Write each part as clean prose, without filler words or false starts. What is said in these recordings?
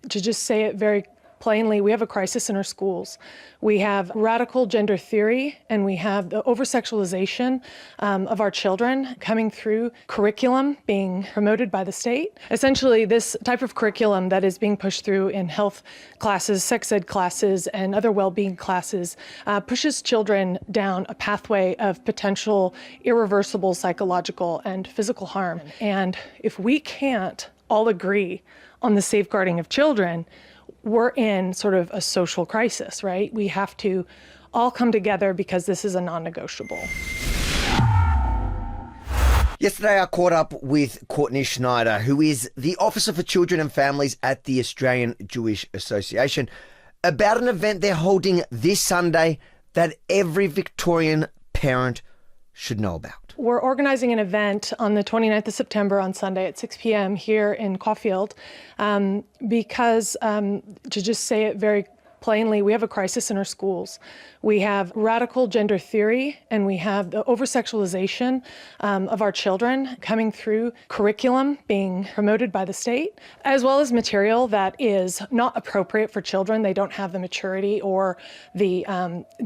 To just say it very plainly, we have a crisis in our schools. We have radical gender theory, and we have the over-sexualization of our children coming through curriculum being promoted by the state. Essentially, this type of curriculum that is being pushed through in health classes, sex ed classes, and other well-being classes pushes children down a pathway of potential irreversible psychological and physical harm. And if we can't all agree on the safeguarding of children, we're in sort of a social crisis, right? We have to all come together because this is a non-negotiable. Yesterday I caught up with Courtney Schneider, who is the Officer for Children and Families at the Australian Jewish Association, about an event they're holding this Sunday that every Victorian parent should know about. We're organizing an event on the 29th of September on Sunday at 6 p.m. here in Caulfield because, to just say it very plainly, we have a crisis in our schools. We have radical gender theory, and we have the over-sexualization of our children coming through curriculum being promoted by the state, as well as material that is not appropriate for children. They don't have the maturity or the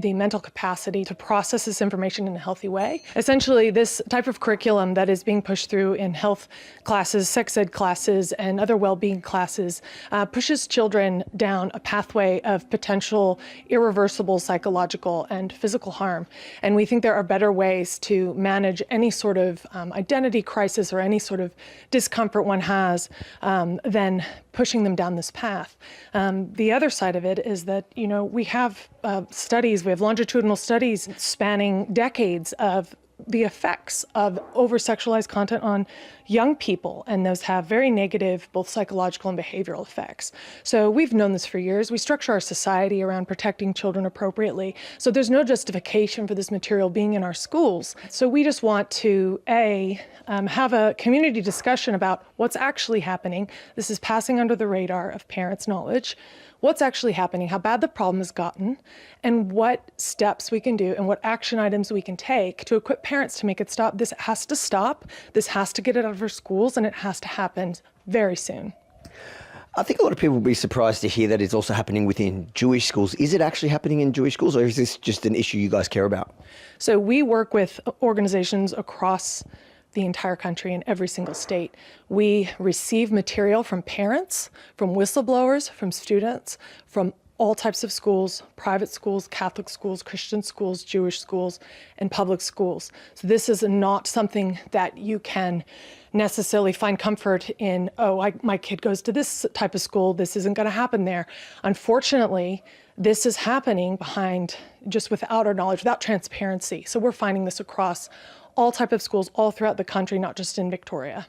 mental capacity to process this information in a healthy way. Essentially, this type of curriculum that is being pushed through in health classes, sex ed classes, and other well-being classes pushes children down a pathway of potential irreversible psychological and physical harm. And we think there are better ways to manage any sort of identity crisis or any sort of discomfort one has than pushing them down this path. The other side of it is that, we have studies, we have longitudinal studies spanning decades of the effects of over-sexualized content on young people, and those have very negative both psychological and behavioral effects. So we've known this for years. We structure our society around protecting children appropriately. So there's no justification for this material being in our schools. So we just want to, have a community discussion about what's actually happening. This is passing under the radar of parents' knowledge. What's actually happening, how bad the problem has gotten, and what steps we can do and what action items we can take to equip parents to make it stop. This has to stop. This has to get it out of our schools, and it has to happen very soon. I think a lot of people will be surprised to hear that it's also happening within Jewish schools. Is it actually happening in Jewish schools, or is this just an issue you guys care about? So we work with organizations across the entire country in every single state. We receive material from parents, from whistleblowers, from students, from all types of schools, private schools, Catholic schools, Christian schools, Jewish schools, and public schools. So this is not something that you can necessarily find comfort in, my kid goes to this type of school, this isn't going to happen there. Unfortunately, this is happening behind, just without our knowledge, without transparency. So we're finding this across all types of schools all throughout the country, not just in Victoria.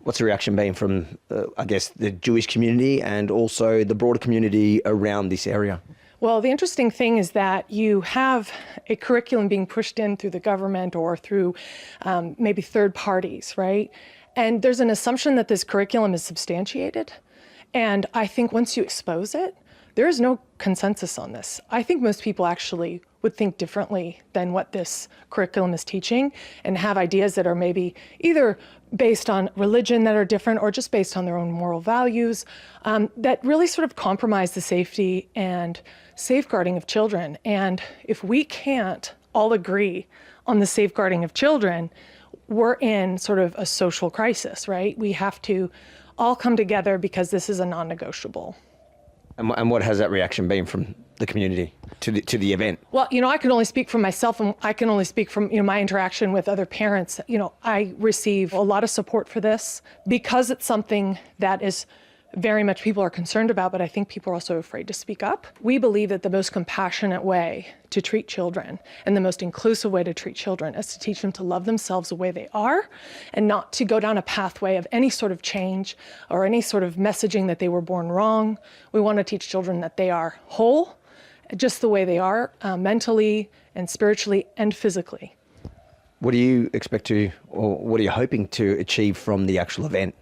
What's the reaction been from, the Jewish community and also the broader community around this area? Well, the interesting thing is that you have a curriculum being pushed in through the government or through maybe third parties, right? And there's an assumption that this curriculum is substantiated. And I think once you expose it, there is no consensus on this. I think most people actually would think differently than what this curriculum is teaching and have ideas that are maybe either based on religion that are different or just based on their own moral values that really sort of compromise the safety and safeguarding of children. And if we can't all agree on the safeguarding of children, we're in sort of a social crisis, right? We have to all come together because this is a non-negotiable. And what has that reaction been from the community to the event? Well, I can only speak for myself, and I can only speak from my interaction with other parents. I receive a lot of support for this because it's something that is very much people are concerned about, but I think people are also afraid to speak up. We believe that the most compassionate way to treat children and the most inclusive way to treat children is to teach them to love themselves the way they are and not to go down a pathway of any sort of change or any sort of messaging that they were born wrong. We want to teach children that they are whole, just the way they are, mentally and spiritually and physically. What do you expect to, or what are you hoping to achieve from the actual event?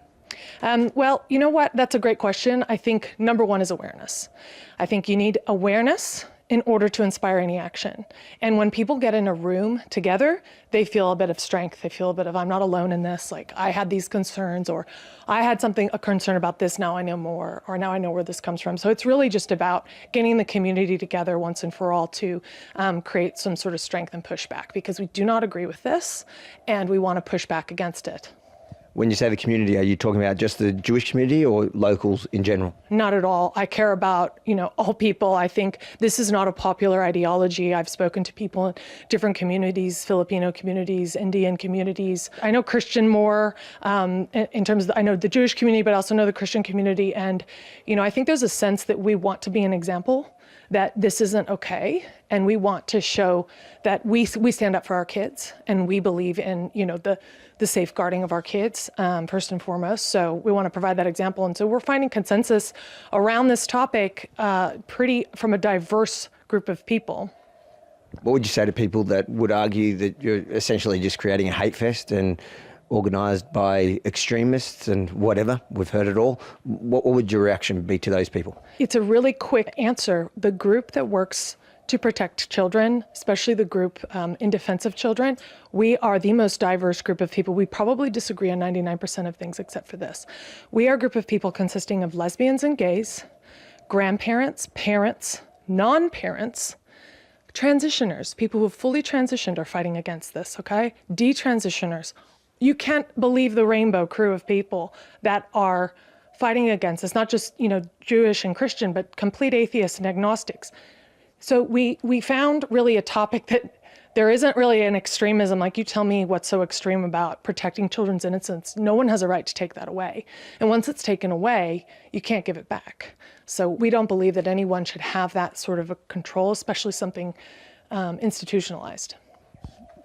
Well, you know what? That's a great question. I think number one is awareness. I think you need awareness in order to inspire any action. And when people get in a room together, they feel a bit of strength. They feel a bit of, I'm not alone in this. Like, I had these concerns, or I had a concern about this, now I know more, or now I know where this comes from. So it's really just about getting the community together once and for all to create some sort of strength and pushback, because we do not agree with this and we want to push back against it. When you say the community, are you talking about just the Jewish community or locals in general? Not at all. I care about, all people. I think this is not a popular ideology. I've spoken to people in different communities, Filipino communities, Indian communities. I know Christian more in terms of, I know the Jewish community, but I also know the Christian community. And, I think there's a sense that we want to be an example, that this isn't okay. And we want to show that we stand up for our kids, and we believe in, the safeguarding of our kids, first and foremost. So we want to provide that example. And so we're finding consensus around this topic from a diverse group of people. What would you say to people that would argue that you're essentially just creating a hate fest and organised by extremists and whatever? We've heard it all. What would your reaction be to those people? It's a really quick answer. The group that works to protect children, especially the group in defense of children, we are the most diverse group of people. We probably disagree on 99% of things except for this. We are a group of people consisting of lesbians and gays, grandparents, parents, non-parents, transitioners. People who have fully transitioned are fighting against this, okay? Detransitioners. You can't believe the rainbow crew of people that are fighting against this, not just, Jewish and Christian, but complete atheists and agnostics. So we found really a topic that there isn't really an extremism, like you tell me what's so extreme about protecting children's innocence. No one has a right to take that away. And once it's taken away, you can't give it back. So we don't believe that anyone should have that sort of a control, especially something institutionalized.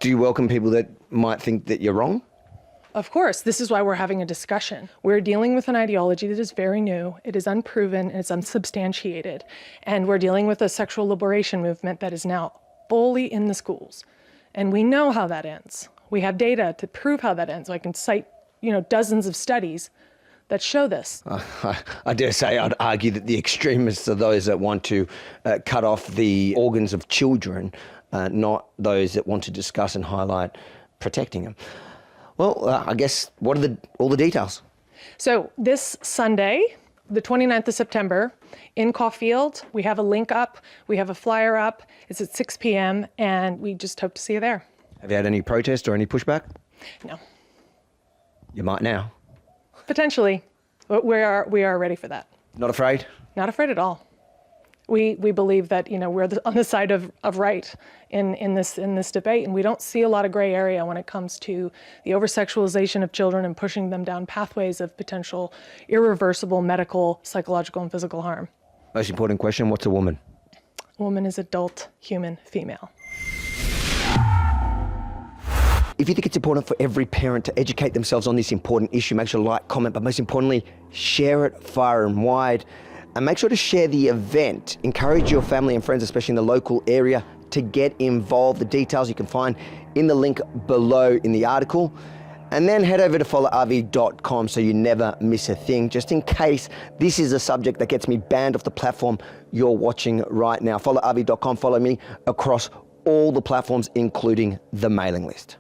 Do you welcome people that might think that you're wrong? Of course, this is why we're having a discussion. We're dealing with an ideology that is very new, it is unproven, and it's unsubstantiated. And we're dealing with a sexual liberation movement that is now fully in the schools. And we know how that ends. We have data to prove how that ends. So I can cite, dozens of studies that show this. I dare say I'd argue that the extremists are those that want to cut off the organs of children, not those that want to discuss and highlight protecting them. Well, I guess, what are all the details? So this Sunday, the 29th of September, in Caulfield, we have a link up, we have a flyer up. It's at 6 p.m. and we just hope to see you there. Have you had any protest or any pushback? No. You might now. Potentially, but we are ready for that. Not afraid? Not afraid at all. We believe that we're on the side of right in this debate, and we don't see a lot of gray area when it comes to the over-sexualization of children and pushing them down pathways of potential irreversible medical, psychological, and physical harm. Most important question, what's a woman? A woman is adult, human, female. If you think it's important for every parent to educate themselves on this important issue, make sure to like, comment, but most importantly, share it far and wide. And make sure to share the event. Encourage your family and friends, especially in the local area, to get involved. The details you can find in the link below in the article. And then head over to followrv.com so you never miss a thing, just in case this is a subject that gets me banned off the platform you're watching right now. Followrv.com, follow me across all the platforms, including the mailing list.